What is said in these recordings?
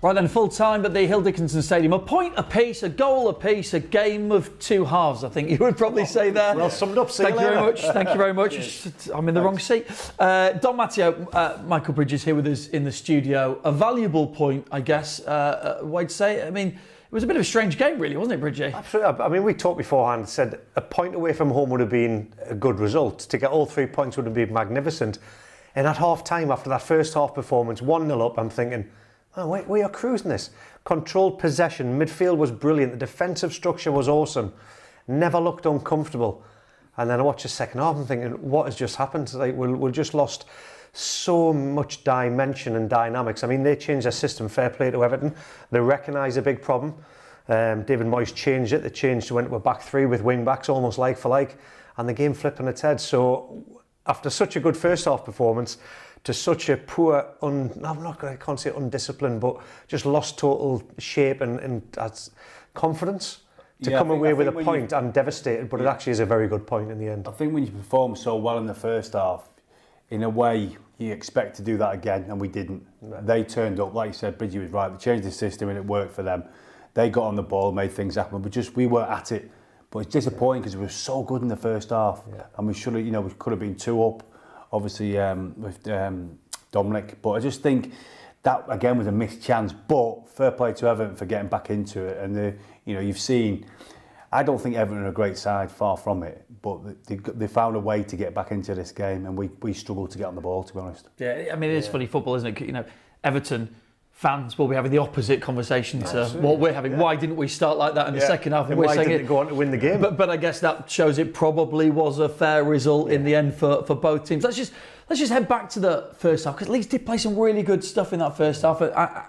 Right then, full time at the Hill Dickinson Stadium. A point apiece, a goal apiece, a game of two halves, I think you would probably say there. Well summed up. Thank you very much. Thank you very much. I'm in the wrong seat. Don Matteo, Michael Bridges here with us in the studio. A valuable point, I guess, I'd say. I mean, it was a bit of a strange game, really, wasn't it, Bridgie? Absolutely. I mean, we talked beforehand, said a point away from home would have been a good result. To get all 3 points would have been magnificent. And at half-time, after that first half performance, 1-0 up, I'm thinking, oh, we are cruising this. Controlled possession, midfield was brilliant, the defensive structure was awesome, never looked uncomfortable. And then I watched the second half and thinking, what has just happened? Like, we just lost so much dimension and dynamics. I mean, they changed their system, fair play to Everton. They recognise a big problem. David Moyes changed it. They changed, went to a back three with wing backs, almost like for like, and the game flipped on its head. So after such a good first half performance, to such a poor, I can't say undisciplined, but just lost total shape and confidence. To come away with a point, I'm devastated, but it actually is a very good point in the end. I think when you perform so well in the first half, in a way, you expect to do that again, and we didn't. Right. They turned up, like you said, Bridgie was right, they changed the system and it worked for them. They got on the ball, made things happen, but we weren't at it. But it's disappointing because we were so good in the first half, and we should have, we could have been 2 up. Obviously with Dominic, but I just think that again was a missed chance. But fair play to Everton for getting back into it, and you've seen. I don't think Everton are a great side, far from it, but they found a way to get back into this game, and we struggled to get on the ball, to be honest. Yeah, I mean, it is funny football, isn't it? Everton fans will be having the opposite conversation to what we're having. Why didn't we start like that in the second half? And why didn't they go on to win the game? But I guess that shows it probably was a fair result in the end for both teams. Let's just head back to the first half, because Leeds did play some really good stuff in that first half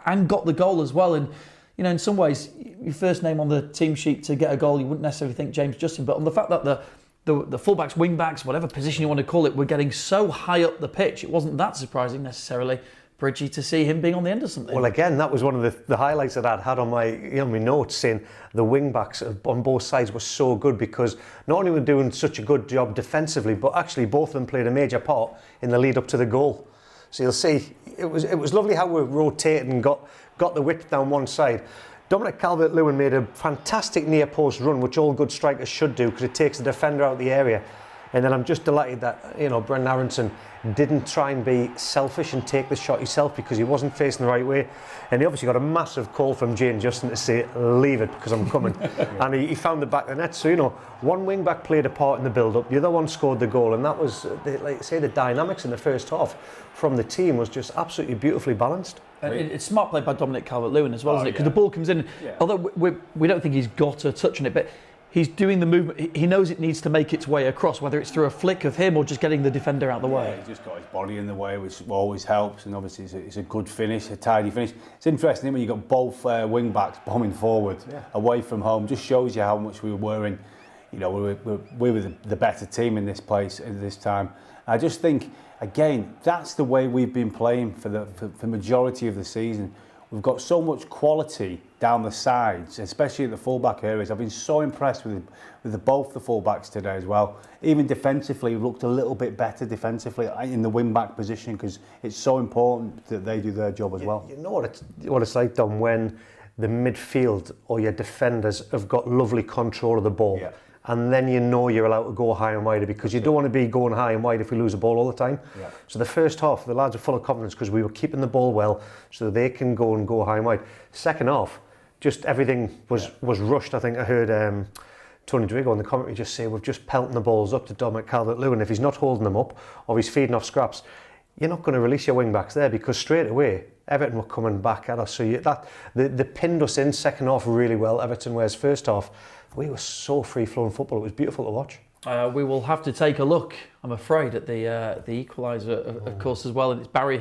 and got the goal as well. And in some ways, your first name on the team sheet to get a goal, you wouldn't necessarily think James Justin, but on the fact that the fullbacks, wing-backs, whatever position you want to call it, were getting so high up the pitch, it wasn't that surprising necessarily, Bridgie, to see him being on the end of something. Well, again, that was one of the highlights that I'd had on my notes, saying the wing-backs on both sides were so good, because not only were they doing such a good job defensively, but actually both of them played a major part in the lead up to the goal. So you'll see, it was lovely how we rotated and got the width down one side. Dominic Calvert-Lewin made a fantastic near-post run, which all good strikers should do, because it takes the defender out of the area. And then I'm just delighted that, Brendan Aronson didn't try and be selfish and take the shot himself, because he wasn't facing the right way. And he obviously got a massive call from James Justin to say, leave it, because I'm coming. And he found the back of the net. So, one wing-back played a part in the build-up, the other one scored the goal. And that was, like I say, the dynamics in the first half from the team was just absolutely beautifully balanced. It's smart play by Dominic Calvert-Lewin as well, isn't it? Because the ball comes in, although we don't think he's got a touch on it, but he's doing the movement. He knows it needs to make its way across, whether it's through a flick of him or just getting the defender out of the way. He's just got his body in the way, which always helps, and obviously it's a good finish, a tidy finish. It's interesting when you've got both wing backs bombing forward away from home. Just shows you how much we were in. We were the better team in this place at this time. I just think, again, that's the way we've been playing for the majority of the season. We've got so much quality down the sides, especially at the fullback areas. I've been so impressed with both the fullbacks today as well. Even defensively, we've looked a little bit better defensively in the wing-back position, because it's so important that they do their job as well. You know what it's like, Dom, when the midfield or your defenders have got lovely control of the ball. Yeah. And then you're allowed to go high and wider, because you don't want to be going high and wide if we lose the ball all the time. Yeah. So the first half, the lads are full of confidence because we were keeping the ball well, so they can go high and wide. Second half, just everything was rushed. I think I heard Tony Drigo in the commentary just say, we've just pelting the balls up to Dominic Calvert-Lewin. If he's not holding them up or he's feeding off scraps, you're not going to release your wing backs there, because straight away Everton were coming back at us. So they pinned us in second half really well, Everton, whereas first half we were so free-flowing football. It was beautiful to watch. We will have to take a look, I'm afraid, at the equaliser, of course, as well. And it's Barry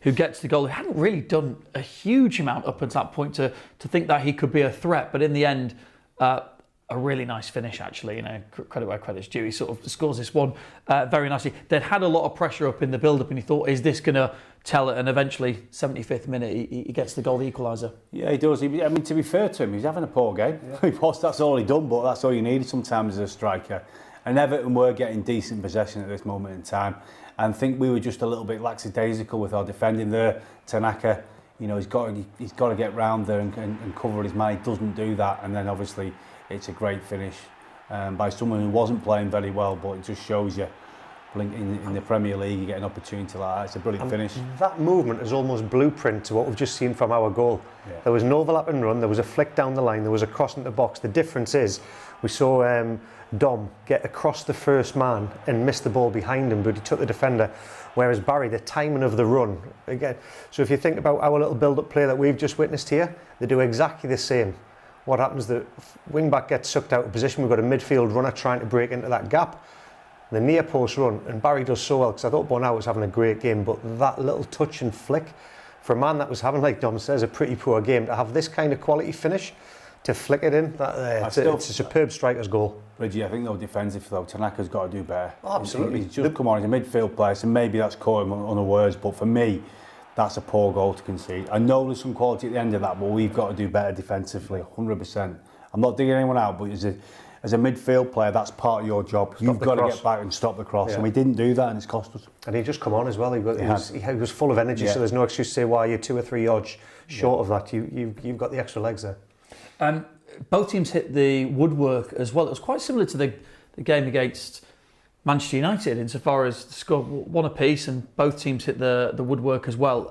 who gets the goal. He hadn't really done a huge amount up until that point to think that he could be a threat. But in the end, a really nice finish, actually. Credit where credit's due. He sort of scores this one very nicely. They'd had a lot of pressure up in the build-up, and he thought, is this going to tell it? And eventually, 75th minute, he gets the goal, the equaliser. Yeah, he does. To be fair to him, he's having a poor game. Yeah. That's all he done, but that's all you need sometimes as a striker. And Everton were getting decent possession at this moment in time. And I think we were just a little bit lackadaisical with our defending there. Tanaka, he's got to get round there and cover his man. He doesn't do that, and then obviously it's a great finish by someone who wasn't playing very well, but it just shows you in the Premier League you get an opportunity like that. It's a brilliant finish. That movement is almost blueprint to what we've just seen from our goal. Yeah. There was an overlap and run, there was a flick down the line, there was a cross into the box. The difference is we saw Dom get across the first man and miss the ball behind him, but he took the defender. Whereas Barry, the timing of the run, again, so if you think about our little build-up play that we've just witnessed here, they do exactly the same. What happens, the wing-back gets sucked out of position, we've got a midfield runner trying to break into that gap, the near post run, and Barry does so well, because I thought Bonau was having a great game, but that little touch and flick, for a man that was having, like Dom says, a pretty poor game, to have this kind of quality finish, to flick it in, it's a superb striker's goal. Reggie, I think though defensive though, Tanaka's got to do better. Oh, absolutely. He's just come on, he's a midfield player, so maybe that's caught him unawares, but for me, that's a poor goal to concede. I know there's some quality at the end of that, but we've got to do better defensively, 100%. I'm not digging anyone out, but as a midfield player, that's part of your job. You've got to get back and stop the cross, and we didn't do that, and it's cost us. And he just come on as well. He was full of energy, so there's no excuse to say why you're 2 or 3 yards short of that. You've got the extra legs there. Both teams hit the woodwork as well. It was quite similar to the game against Manchester United insofar as the score 1 apiece, and both teams hit the woodwork as well.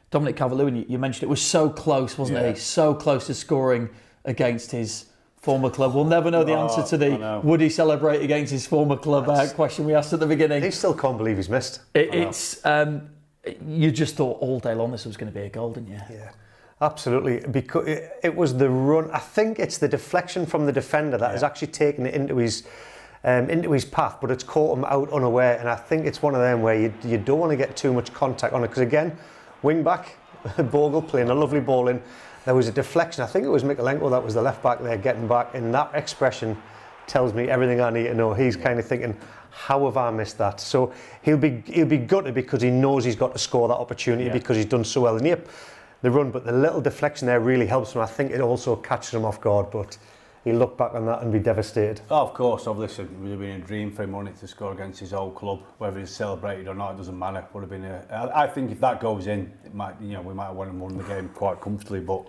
Dominic Calvert-Lewin, you mentioned it was so close, wasn't he? So close to scoring against his former club. We'll never know the answer to the would he celebrate against his former club question we asked at the beginning. He still can't believe he's missed. You just thought all day long this was going to be a goal, didn't you? Yeah. Absolutely, because it was the run. I think it's the deflection from the defender that has actually taken it into his path, but it's caught him out unaware. And I think it's one of them where you don't want to get too much contact on it, because again, wing back, Bogle playing a lovely ball in. There was a deflection. I think it was Mikalenko that was the left back there getting back, and that expression tells me everything I need to know. He's kind of thinking, how have I missed that? So he'll be gutted because he knows he's got to score that opportunity because he's done so well in the run, but the little deflection there really helps him. I think it also catches him off guard, but he'll look back on that and be devastated. Oh, of course, obviously, it would have been a dream for him, wouldn't it, to score against his old club, whether he's celebrated or not, it doesn't matter. Would have been I think if that goes in, it might, we might have won the game quite comfortably, but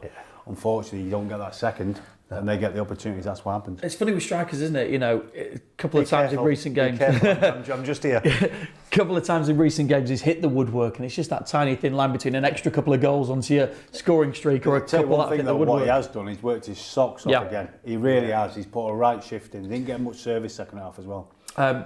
unfortunately, you don't get that second. And they get the opportunities, that's what happens. It's funny with strikers, isn't it? A couple of times in recent games. I'm just here. A couple of times in recent games he's hit the woodwork, and it's just that tiny thin line between an extra couple of goals onto your scoring streak or a couple that hit the woodwork. What he has done, he's worked his socks off again. He really has. He's put a right shift in. He didn't get much service second half as well.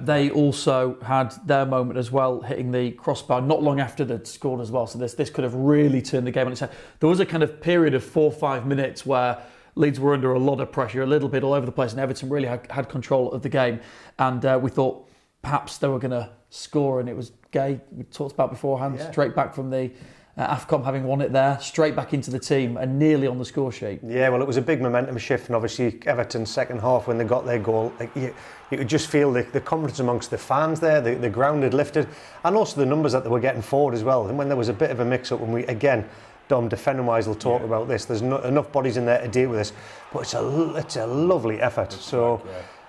They also had their moment as well, hitting the crossbar not long after they'd scored as well. So this could have really turned the game on its head. There was a kind of period of 4 or 5 minutes where Leeds were under a lot of pressure, a little bit all over the place, and Everton really had control of the game. And we thought perhaps they were going to score, and it was Gay, we talked about beforehand, straight back from the AFCON, having won it there, straight back into the team and nearly on the score sheet. Yeah, well, it was a big momentum shift, and obviously Everton's second half, when they got their goal, you could just feel the confidence amongst the fans there, the ground had lifted, and also the numbers that they were getting forward as well. And when there was a bit of a mix-up, when we, again, Dom, defending-wise, will talk about this. There's enough bodies in there to deal with this, but it's a lovely effort. So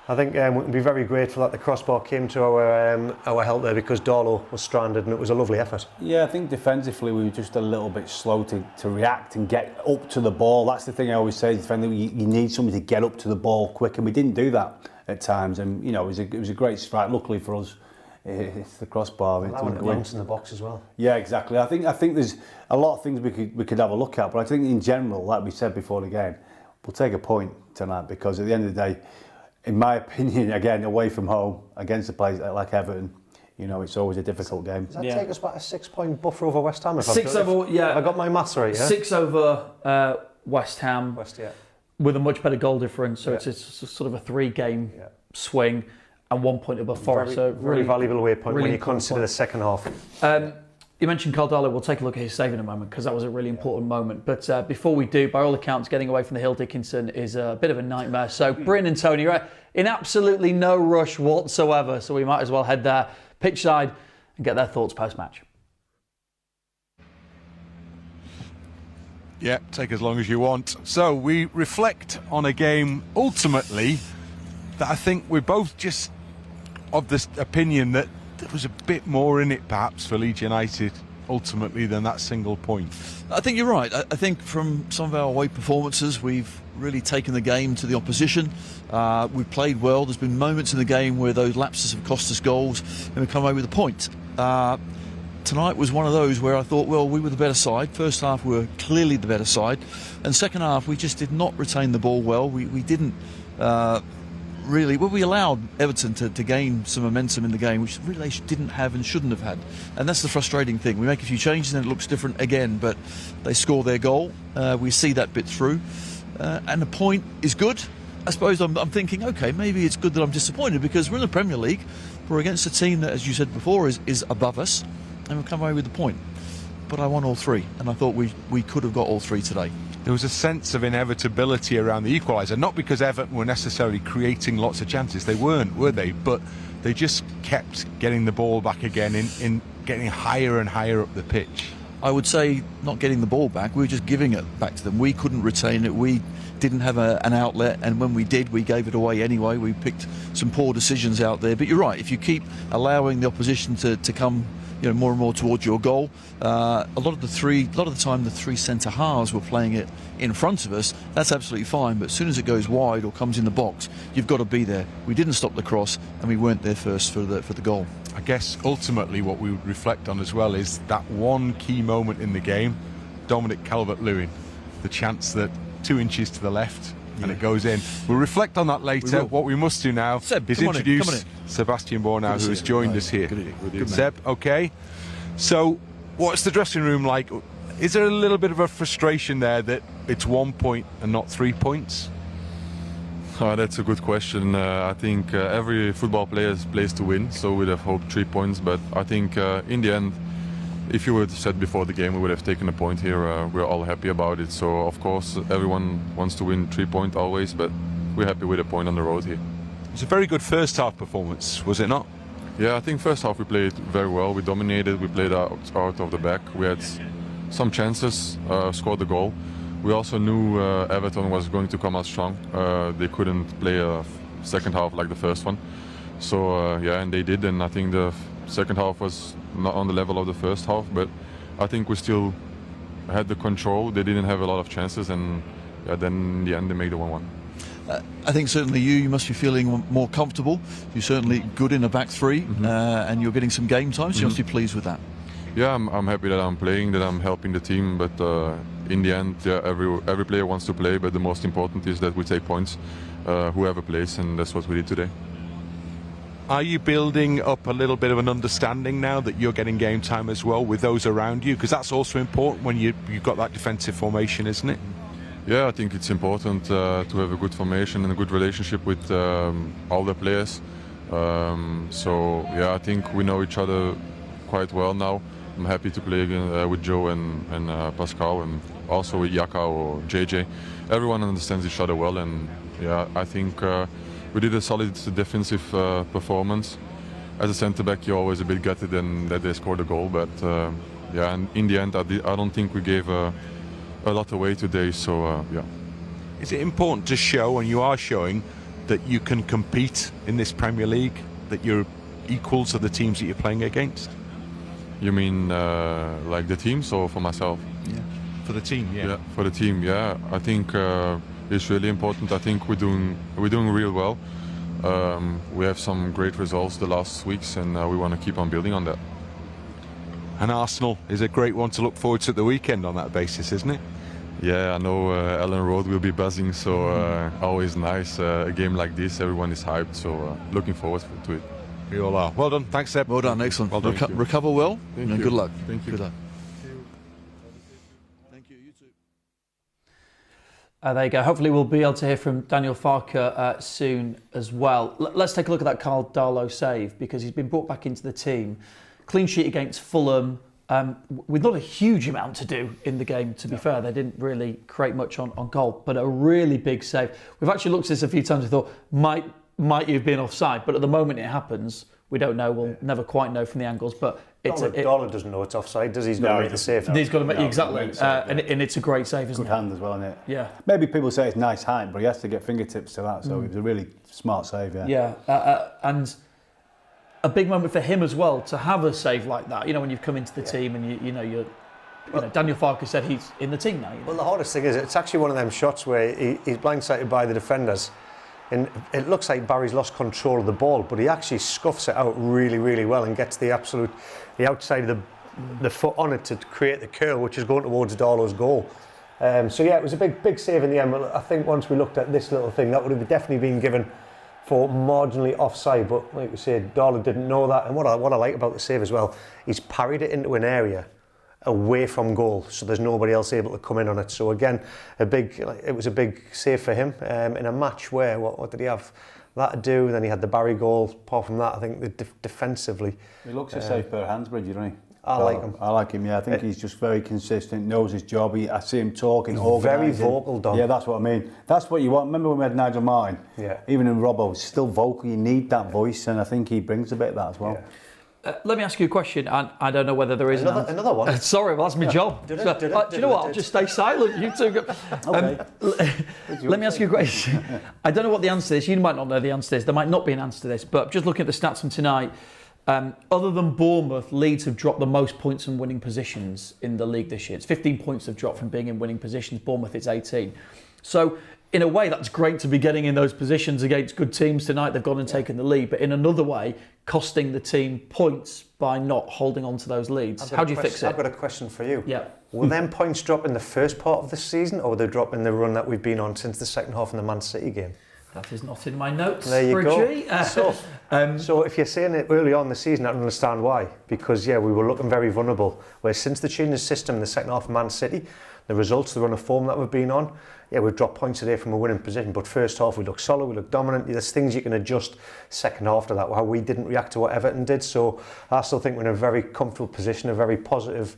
I think we can be very grateful that the crossbar came to our help there, because Darlow was stranded, and it was a lovely effort. Yeah, I think defensively we were just a little bit slow to react and get up to the ball. That's the thing I always say, defending, you need somebody to get up to the ball quick, and we didn't do that at times. And it was a great strike. Luckily for us, it's the crossbar. Allowing it bounce in the box as well. Yeah, exactly. I think there's a lot of things we could have a look at, but I think in general, like we said before the game, we'll take a point tonight, because at the end of the day, in my opinion, again, away from home against a place like Everton, it's always a difficult game. Does that take us back a 6-point buffer over West Ham? Have I got my maths right? Yeah? 6 over West Ham. With a much better goal difference, so it's sort of a 3-game swing. And 1 point above Forest. So really valuable away point when you consider the second half. You mentioned Carl Darlow. We'll take a look at his save in a moment, because that was a really important moment. But before we do, by all accounts, getting away from the Hill Dickinson is a bit of a nightmare. So Bryn and Tony are in absolutely no rush whatsoever. So we might as well head there, pitch side, and get their thoughts post-match. Yeah, take as long as you want. So we reflect on a game, ultimately, that I think we're both just of this opinion that there was a bit more in it perhaps for Leeds United ultimately than that single point? I think you're right. I think from some of our away performances, we've really taken the game to the opposition. We've played well. There's been moments in the game where those lapses have cost us goals and we come away with a point. Tonight was one of those where I thought, well, we were the better side. First half, we were clearly the better side. And second half, we just did not retain the ball well. We didn't really... Well, we allowed Everton to gain some momentum in the game, which really they didn't have and shouldn't have had. And that's the frustrating thing. We make a few changes and it looks different again, but they score their goal. We see that bit through. And the point is good. I suppose I'm thinking, OK, maybe it's good that I'm disappointed because we're in the Premier League. We're against a team that, as you said before, is above us. And we'll come away with the point. But I won all three, and I thought we could have got all three today. There was a sense of inevitability around the equaliser, not because Everton were necessarily creating lots of chances. They weren't, were they? But they just kept getting the ball back again, in getting higher and higher up the pitch. I would say not getting the ball back, we were just giving it back to them. We couldn't retain it. We didn't have an outlet, and when we did, we gave it away anyway. We picked some poor decisions out there. But you're right, if you keep allowing the opposition to come more and more towards your goal. A lot of the time the three centre halves were playing it in front of us. That's absolutely fine, but as soon as it goes wide or comes in the box, you've got to be there. We didn't stop the cross, and we weren't there first for the goal. I guess ultimately what we would reflect on as well is that one key moment in the game, Dominic Calvert-Lewin, the chance that 2 inches to the left and it goes in. We'll reflect on that later. What we must do now is introduce Sebastian Bornau, who has joined us here. Good Seb, okay. So, what's the dressing room like? Is there a little bit of a frustration there that it's 1 point and not 3 points? That's a good question. I think every football player plays to win, so we'd have hoped 3 points. But I think in the end, if you would have said before the game we would have taken a point here, we're all happy about it. So of course everyone wants to win 3 points always, but we're happy with a point on the road here. It's a very good first half performance, was it not? Yeah, I think first half we played very well. We dominated, we played out of the back. We had some chances, scored the goal. We also knew Everton was going to come out strong. They couldn't play a second half like the first one. So yeah, and they did, and I think the second half was not on the level of the first half, but I think we still had the control. They didn't have a lot of chances, and then in the end they made the 1-1. I think certainly you must be feeling more comfortable. You're certainly good in a back three, and you're getting some game time, so you must be pleased with that. Yeah, I'm happy that I'm playing, that I'm helping the team, but in the end, yeah, every player wants to play, but the most important is that we take points, whoever plays, and that's what we did today. Are you building up a little bit of an understanding now that you're getting game time as well with those around you? Because that's also important when you've got that defensive formation, isn't it? Yeah, I think it's important to have a good formation and a good relationship with all the players. So yeah, I think we know each other quite well now. I'm happy to play again with Joe and Pascal, and also with Yaka or JJ. Everyone understands each other well, and yeah, I think we did a solid defensive performance. As a centre-back, you're always a bit gutted that they scored a goal, but yeah, and in the end, I don't think we gave a lot away today, so yeah. Is it important to show, and you are showing, that you can compete in this Premier League, that you're equals of the teams that you're playing against? You mean like the teams or for myself? Yeah, for the team, yeah. Yeah, for the team, yeah. I think it's really important. I think we're doing real well. We have some great results the last weeks, and we want to keep on building on that. And Arsenal is a great one to look forward to at the weekend on that basis, isn't it? Yeah, I know Ellen Road will be buzzing, so always nice. A game like this, everyone is hyped, so looking forward to it. We all are. Well done. Thanks, Seb. Well done. Excellent. Well done. Recover well. Thank you. Good luck. Thank you. Good luck. Thank you. You too. There you go. Hopefully we'll be able to hear from Daniel Farke soon as well. Let's take a look at that Carl Darlow save, because he's been brought back into the team. Clean sheet against Fulham, with not a huge amount to do in the game, to be fair. They didn't really create much on goal, but a really big save. We've actually looked at this a few times. We thought, might you have been offside? But at the moment it happens, we don't know. We'll never quite know from the angles. But Darlow doesn't know it's offside, does he? He's got to make the save. He's got to make exactly, and it's a great save, isn't it? Good hand as well, isn't it? Yeah. Maybe people say it's nice height, but he has to get fingertips to that. So it was a really smart save. Yeah. Yeah, and a big moment for him as well to have a save like that. You know, when you've come into the team and you're Daniel Farke said he's in the team now. You know? Well, the hardest thing is it's actually one of them shots where he's blindsided by the defenders, and it looks like Barry's lost control of the ball, but he actually scuffs it out really, really well and gets the outside of the foot on it to create the curl, which is going towards Darlow's goal. So yeah, it was a big save in the end. I think once we looked at this little thing, that would have definitely been given for marginally offside, but like we said, Darlow didn't know that. And what I like about the save as well, he's parried it into an area away from goal, so there's nobody else able to come in on it. So again, it was a big save for him in a match where what did he have that to do? Then he had the Barry goal. Apart from that, I think defensively, he looks a safe pair of hands, Bridgie, doesn't he? I like him. I like him. Yeah, I think he's just very consistent, knows his job. I see him talking, he's very vocal, Dom. Yeah, that's what I mean. That's what you want. Remember when we had Nigel Martin? Yeah. Even in Robbo, he's still vocal. You need that voice, and I think he brings a bit of that as well. Yeah. Let me ask you a question. I don't know whether there is another one. Sorry, well, that's my job. Do you know what? I'll just stay silent. You two go. Okay. Let me ask you a question. I don't know what the answer is. You might not know the answer to this. There might not be an answer to this. But just looking at the stats from tonight, other than Bournemouth, Leeds have dropped the most points in winning positions in the league this year. It's 15 points have dropped from being in winning positions. Bournemouth, it's 18. So, in a way, that's great to be getting in those positions against good teams tonight. They've gone and taken the lead. But in another way, costing the team points by not holding on to those leads. How do you fix it? I've got a question for you. Yeah. Will them points drop in the first part of the season, or will they drop in the run that we've been on since the second half in the Man City game? That is not in my notes. There you Bridgie. go. So if you're saying it early on in the season, I don't understand why. Because, we were looking very vulnerable. Where since the change of system in the second half of Man City, the results, the run of form that we've been on, we've dropped points today from a winning position. But first half, we look solid, we look dominant. There's things you can adjust second half to that, how we didn't react to what Everton did. So I still think we're in a very comfortable position, a very positive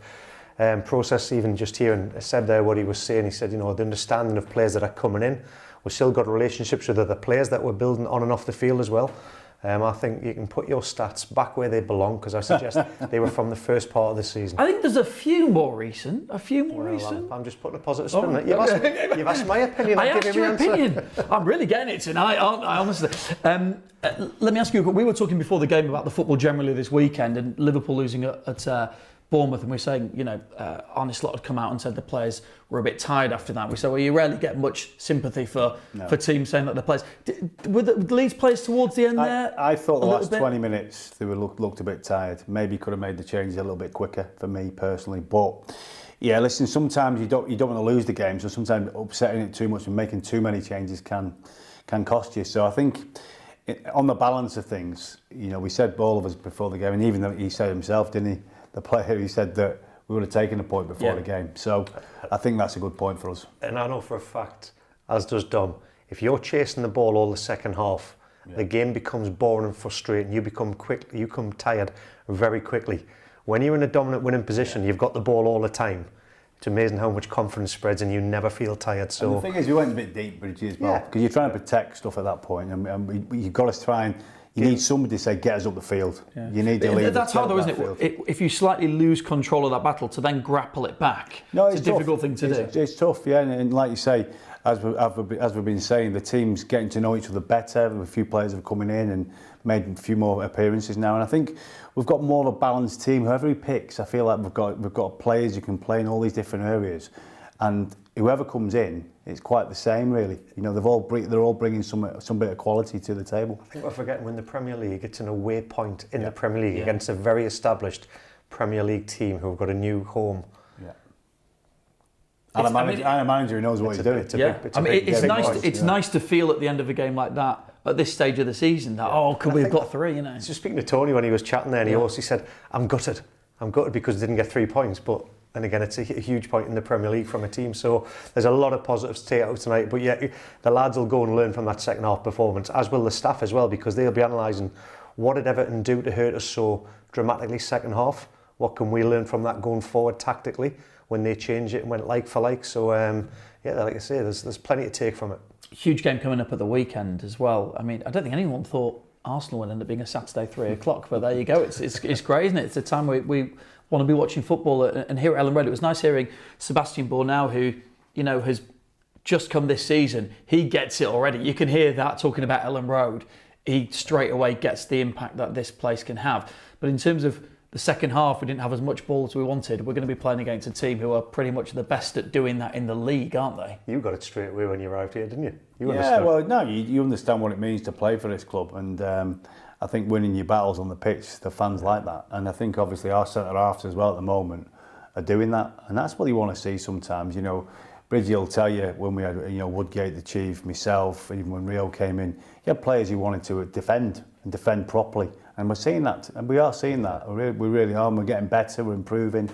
process. Even just hearing Seb there, what he was saying, he said, the understanding of players that are coming in. We've still got relationships with other players that we're building on and off the field as well. I think you can put your stats back where they belong, because I suggest they were from the first part of the season. I think there's a few more recent. I'm just putting a positive spin on it. You've asked my opinion. I asked your opinion. I'm really getting it tonight, aren't I? Honestly. Let me ask you, we were talking before the game about the football generally this weekend, and Liverpool losing at Bournemouth, and we're saying, Arne Slot had come out and said the players were a bit tired after that. We said, well, you rarely get much sympathy for teams saying that the players... Were the Leeds players towards the end there? I thought the last 20 minutes they looked a bit tired. Maybe could have made the changes a little bit quicker for me personally. But yeah, listen, sometimes you don't want to lose the game, so sometimes upsetting it too much and making too many changes can cost you. So I think on the balance of things, we said all of us before the game, and even though he said himself, didn't he? The player, he said that we would have taken a point before the game. So I think that's a good point for us. And I know for a fact, as does Dom, if you're chasing the ball all the second half, the game becomes boring and frustrating. You become tired very quickly. When you're in a dominant winning position, you've got the ball all the time. It's amazing how much confidence spreads and you never feel tired. So and the thing is, we went a bit deep, Bridgie, as well, because you're trying to protect stuff at that point, and you've got to try and... You need somebody to say, get us up the field. Yeah. You need to lead. That's hard though, isn't it? If you slightly lose control of that battle, to then grapple it back, it's a difficult thing to do. It's tough, yeah. And like you say, as we've been saying, the team's getting to know each other better. A few players have coming in and made a few more appearances now. And I think we've got more of a balanced team. Whoever he picks, I feel like we've got players who can play in all these different areas. And whoever comes in, it's quite the same, really. They're all bringing some bit of quality to the table. I think we're forgetting when the Premier League, it's an away point in the Premier League against a very established Premier League team who've got a new home. Yeah. And a manager who knows what he's doing. It's nice to feel at the end of a game like that, at this stage of the season, that could we have got 3? Just speaking to Tony when he was chatting there, and he also said, I'm gutted because I didn't get 3 points, but. And again, it's a huge point in the Premier League from a team. So there's a lot of positives to take out tonight. But the lads will go and learn from that second half performance, as will the staff as well, because they'll be analysing what did Everton do to hurt us so dramatically second half. What can we learn from that going forward tactically when they changed it and went like for like? So like I say, there's plenty to take from it. Huge game coming up at the weekend as well. I mean, I don't think anyone thought Arsenal would end up being a Saturday 3:00, but there you go. It's great, isn't it? It's a time we want to be watching football, and here at Ellen Road, it was nice hearing Sebastian Bornau, who has just come this season. He gets it already. You can hear that talking about Ellen Road. he straight away gets the impact that this place can have. But in terms of the second half, we didn't have as much ball as we wanted. We're going to be playing against a team who are pretty much the best at doing that in the league, aren't they? You got it straight away when you arrived here, didn't you? You understood. Well, no, you understand what it means to play for this club, and I think winning your battles on the pitch, the fans like that, and I think obviously our centre halves as well at the moment are doing that, and that's what you want to see sometimes. You know, Bridgie will tell you when we had, you know, Woodgate, the chief, myself, even when Rio came in, you had players who wanted to defend and defend properly. And we're seeing that, and we are seeing that. We really are. And we're getting better. We're improving,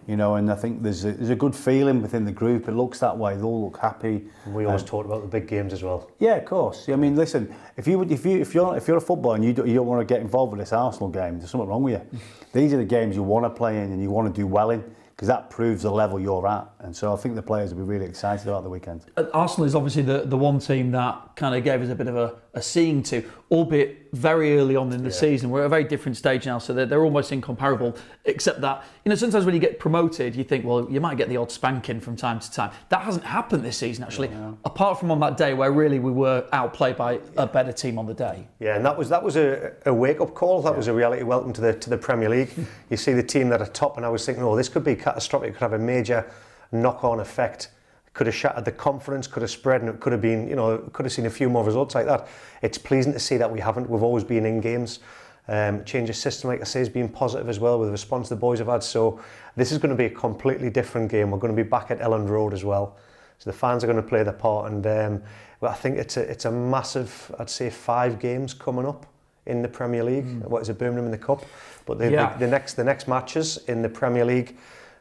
you know. And I think there's a good feeling within the group. It looks that way. They all look happy. And we always talked about the big games as well. Yeah, of course. I mean, listen, if you're a footballer and you don't want to get involved with this Arsenal game, there's something wrong with you. These are the games you want to play in and you want to do well in, because that proves the level you're at. And so I think the players will be really excited about the weekend. Arsenal is obviously the one team that kind of gave us a bit of a seeing to, albeit very early on in the season. We're at a very different stage now, so they're almost incomparable, except that, you know, sometimes when you get promoted, you think, well, you might get the odd spanking from time to time. That hasn't happened this season, actually, apart from on that day where really we were outplayed by a better team on the day. Yeah, and that was a wake-up call. That was a reality welcome to the Premier League. You see the team that are top, and I was thinking, oh, this could be catastrophic. It could have a major knock-on effect. Could have shattered the confidence, could have spread, and it could have been, you know, could have seen a few more results like that. It's pleasing to see that we haven't. We've always been in games. Change of system, like I say, has been positive as well with the response the boys have had. So this is going to be a completely different game. We're going to be back at Elland Road as well. So the fans are going to play their part, and I think it's a massive, I'd say, 5 games coming up in the Premier League. What is it, Birmingham in the Cup? But the next matches in the Premier League,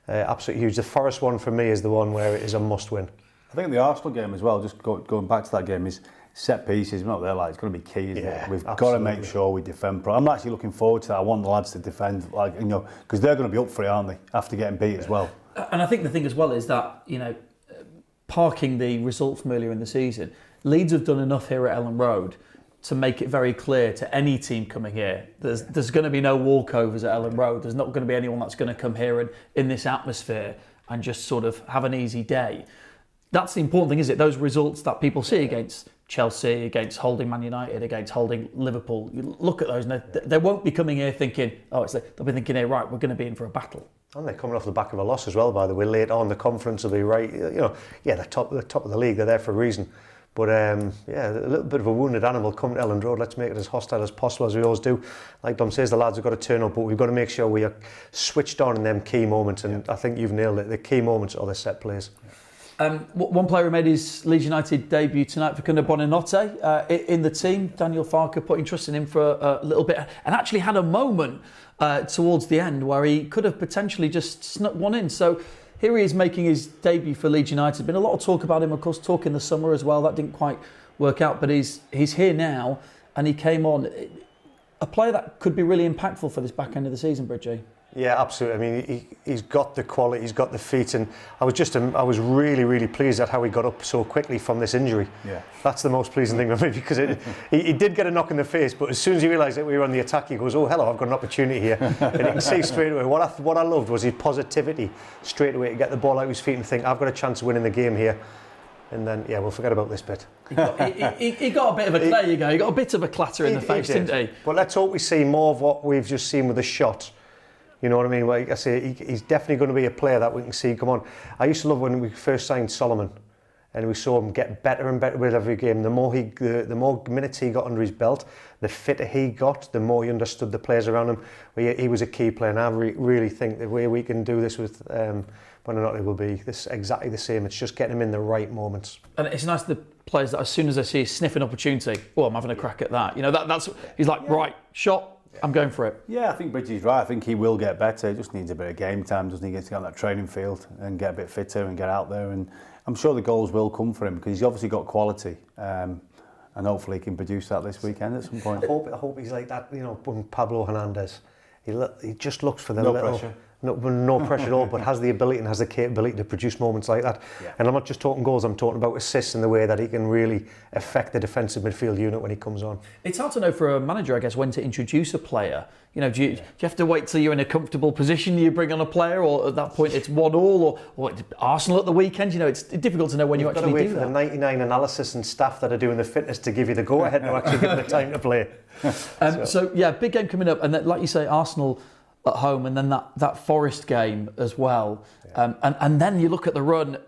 absolutely huge. The Forest one for me is the one where it is a must-win. I think the Arsenal game as well, just going back to that game, is set pieces. We're not there, like, it's going to be key, isn't it? We've got to make sure we defend. I'm actually looking forward to that. I want the lads to defend, like, you know, because they're going to be up for it, aren't they? After getting beat as well. And I think the thing as well is that, you know, parking the result from earlier in the season, Leeds have done enough here at Elland Road to make it very clear to any team coming here, there's going to be no walkovers at Elland Road. There's not going to be anyone that's going to come here and in this atmosphere and just sort of have an easy day. That's the important thing, is it? Those results that people see against Chelsea, against holding Man United, against holding Liverpool. You look at those, and they won't be coming here thinking, they'll be thinking, hey, right, we're going to be in for a battle. And they're coming off the back of a loss as well, by the way. Late on, the confidence will be right. You know, they're top of the league. They're there for a reason. But a little bit of a wounded animal coming to Elland Road. Let's make it as hostile as possible, as we always do. Like Dom says, the lads have got to turn up, but we've got to make sure we are switched on in them key moments. And I think you've nailed it. The key moments are the set plays. One player who made his Leeds United debut tonight, Facundo Buonanotte, in the team. Daniel Farke putting trust in him for a little bit, and actually had a moment towards the end where he could have potentially just snuck one in. So here he is making his debut for Leeds United. Been a lot of talk about him, of course, talk in the summer as well. That didn't quite work out, but he's here now, and he came on. A player that could be really impactful for this back end of the season, Bridgie. Yeah, absolutely. I mean, he's got the quality, he's got the feet, and I was really, really pleased at how he got up so quickly from this injury. Yeah, that's the most pleasing thing for me, because he did get a knock in the face, but as soon as he realised that we were on the attack, he goes, "Oh, hello, I've got an opportunity here," and you can see straight away. What I loved was his positivity straight away to get the ball out of his feet and think, "I've got a chance of winning the game here." And then, we'll forget about this bit. He got a bit of a, there you go, he got a bit of a clatter in the face, didn't he? But let's hope we see more of what we've just seen with the shot. You know what I mean? Like I say, he's definitely going to be a player that we can see come on. I used to love when we first signed Solomon, and we saw him get better and better with every game. The more minutes he got under his belt, the fitter he got, the more he understood the players around him. He was a key player, and I really think the way we can do this with Buonanotte will be exactly the same. It's just getting him in the right moments. And it's nice the players that as soon as they see a sniffing opportunity, I'm having a crack at that. You know, that's he's like, right, shot. I'm going for it. Yeah, I think Bridgie's right. I think he will get better. He just needs a bit of game time, doesn't he? Get to get on that training field and get a bit fitter and get out there. And I'm sure the goals will come for him, because he's obviously got quality. And hopefully he can produce that this weekend at some point. I hope he's like that, you know, when Pablo Hernandez. He just looks for the no pressure. no pressure at all, but has the ability and has the capability to produce moments like that. Yeah. And I'm not just talking goals, I'm talking about assists in the way that he can really affect the defensive midfield unit when he comes on. It's hard to know for a manager, I guess, when to introduce a player. You know, do you have to wait till you're in a comfortable position, you bring on a player, or at that point it's 1-1, or Arsenal at the weekend? You know, it's difficult to know when you actually do that. You've got to wait for the 99 analysis and staff that are doing the fitness to give you the go-ahead to actually give them the time to play. So, big game coming up, and then, like you say, Arsenal at home, and then that Forest game as well. Yeah. And then you look at the run,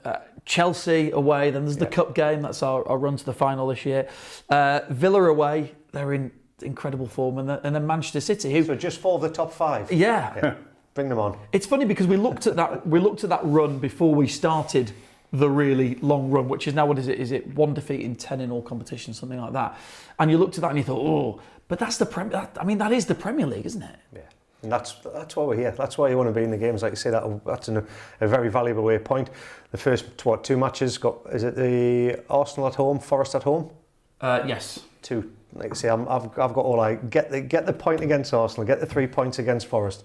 Chelsea away, then there's the Cup game, that's our run to the final this year. Villa away, they're in incredible form, and then Manchester City. So just 4 of the top 5? Yeah. Bring them on. It's funny because we looked at that run before we started the really long run, which is now, what is it? Is it 1 defeat in 10 in all competitions, something like that? And you looked at that and you thought, but that's that is the Premier League, isn't it? Yeah. And that's why we're here. That's why you want to be in the games. Like you say, that's a very valuable waypoint. The first 2 matches is it the Arsenal at home, Forest at home? Yes. 2. Like I say, I've got all get the point against Arsenal, get the 3 points against Forest,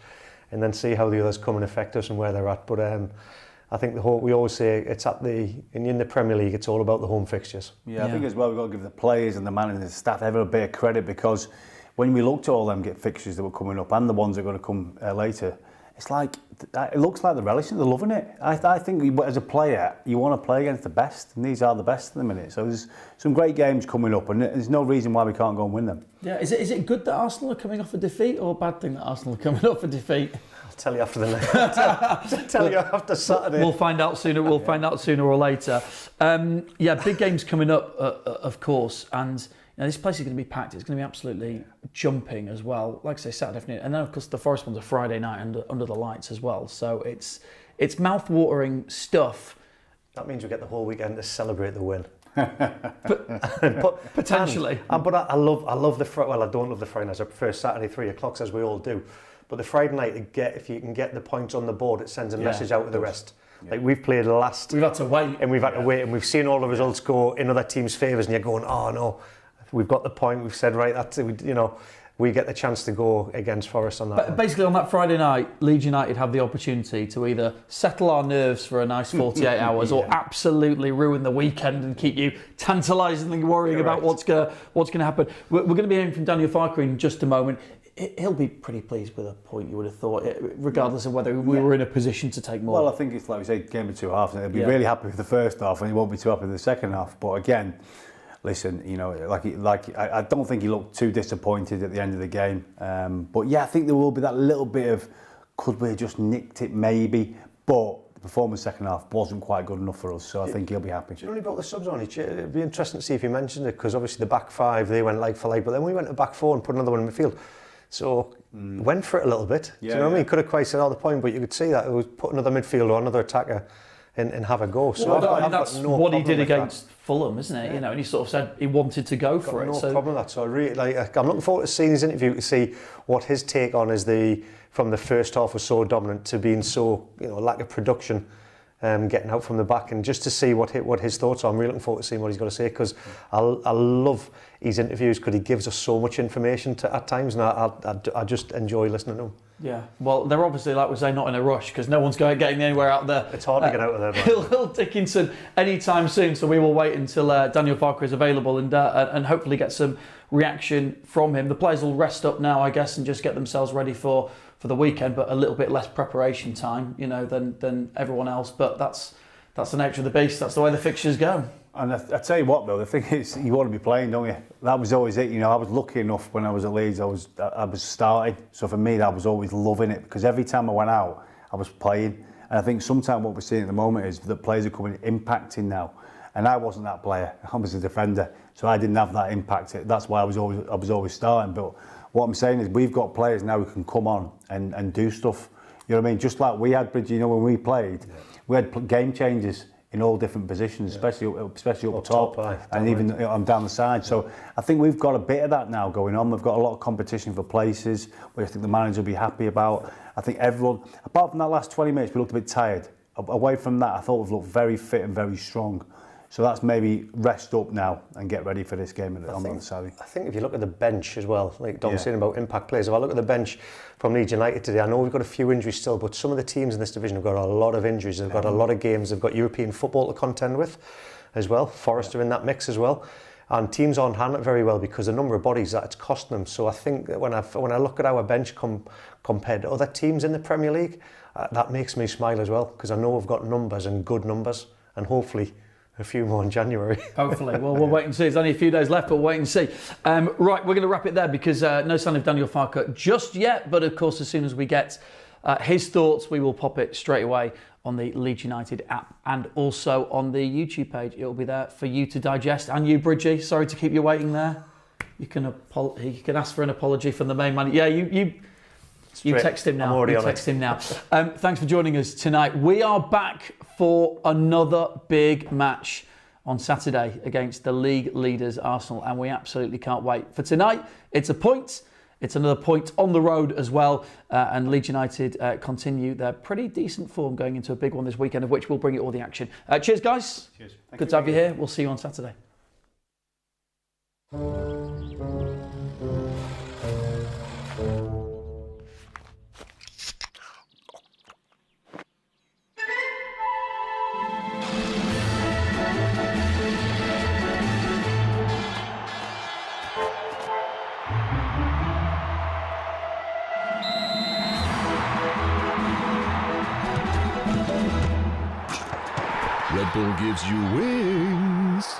and then see how the others come and affect us and where they're at. But I think we always say it's in the Premier League, it's all about the home fixtures. Yeah, I think as well we've got to give the players and the managers and the staff a bit of credit, because when we looked at all them fixtures that were coming up and the ones that are going to come later, it's like, it looks like they're relishing, they're loving it. I think as a player, you want to play against the best, and these are the best in the minute. So there's some great games coming up, and there's no reason why we can't go and win them. Yeah, is it good that Arsenal are coming off a defeat, or a bad thing that Arsenal are coming off a defeat? I'll tell you after the next. I'll tell you after Saturday. We'll find out sooner. Find out sooner or later. Big games coming up, of course, and this place is going to be packed. It's going to be absolutely jumping as well. Like I say, Saturday afternoon, and then of course the Forest one's a Friday night under the lights as well. So it's mouth-watering stuff. That means we get the whole weekend to celebrate the win. Potentially. But I love the Friday. Well, I don't love the Friday nights. I prefer Saturday 3 o'clock, as we all do. But the Friday night, if you can get the points on the board, it sends a message out to the rest. Yeah. Like we've played last. We've had to wait. And we've had to wait, and we've seen all the results go in other teams' favours, and you're going, oh no. We've got the point. We've said, right, we get the chance to go against Forest on that. But basically, on that Friday night, Leeds United have the opportunity to either settle our nerves for a nice 48 hours, or absolutely ruin the weekend and keep you tantalisingly worrying about what's going to happen. We're going to be hearing from Daniel Farke in just a moment. He'll be pretty pleased with a point, you would have thought, regardless of whether we were in a position to take more. Well, I think it's like we say, game of 2 halves. He'll be really happy with the first half, and he won't be too happy with the second half. But again, listen, I don't think he looked too disappointed at the end of the game. But yeah, I think there will be that little bit of, could we have just nicked it maybe? But the performance second half wasn't quite good enough for us, so I think he'll be happy. Do you know about the subs on? It'd be interesting to see if he mentioned it, because obviously the back 5, they went like for like, but then we went to back 4 and put another one in midfield. So went for it a little bit. Do you know what I mean? Could have quite said the point, but you could see that it was put another midfielder or another attacker and have a go. So that's what he did against Fulham, isn't it? And he sort of said he wanted to go for it. No problem with that. So I really I'm looking forward to seeing his interview to see what his take on is from the first half was so dominant to being so lack of production, getting out from the back, and just to see what his thoughts are. I'm really looking forward to seeing what he's got to say, because I love his interviews, because he gives us so much information at times, and I just enjoy listening to him. Yeah, well, they're obviously, like we say, not in a rush, because no one's getting anywhere out there. It's hard to get out of there. Hill Dickinson anytime soon, so we will wait until Daniel Farke is available and hopefully get some reaction from him. The players will rest up now, I guess, and just get themselves ready for the weekend, but a little bit less preparation time, than everyone else. But that's the nature of the beast. That's the way the fixtures go. And I tell you what, though, the thing is, you want to be playing, don't you? That was always it. I was lucky enough when I was at Leeds. I was starting, so for me, I was always loving it, because every time I went out, I was playing. And I think sometimes what we're seeing at the moment is that players are coming impacting now. And I wasn't that player. I was a defender, so I didn't have that impact. That's why I was always starting. But what I'm saying is, we've got players now who can come on and do stuff. You know what I mean? Just like we had, Bridgie, when we played, we had game changers in all different positions, especially up top and even on down the side. So I think we've got a bit of that now going on. We've got a lot of competition for places, which I think the manager will be happy about. I think everyone, apart from that last 20 minutes, we looked a bit tired. Away from that, I thought we've looked very fit and very strong. So that's maybe rest up now and get ready for this game on Saturday. I think if you look at the bench as well, like Dom's saying about impact players, if I look at the bench from Leeds United today, I know we've got a few injuries still, but some of the teams in this division have got a lot of injuries. They've got a lot of games. They've got European football to contend with as well. Forest are in that mix as well. And teams aren't handling it very well because the number of bodies that it's costing them. So I think that when I look at our bench compared to other teams in the Premier League, that makes me smile as well, because I know we've got numbers and good numbers, and hopefully a few more in January. Hopefully. Well, we'll wait and see. There's only a few days left, but we'll wait and see. Right, we're going to wrap it there because no sign of Daniel Farke just yet. But of course, as soon as we get his thoughts, we will pop it straight away on the Leeds United app and also on the YouTube page. It'll be there for you to digest. And you, Bridgie, sorry to keep you waiting there. You can ask for an apology from the main man. Yeah, you text him now. I'm already you on text it. him now. Thanks for joining us tonight. We are back for another big match on Saturday against the league leaders Arsenal, and we absolutely can't wait. For tonight, it's a point. It's another point on the road as well, and Leeds United continue their pretty decent form going into a big one this weekend, of which we'll bring you all the action. Cheers, guys. Cheers. Good to have you here. We'll see you on Saturday. Red Bull gives you wings.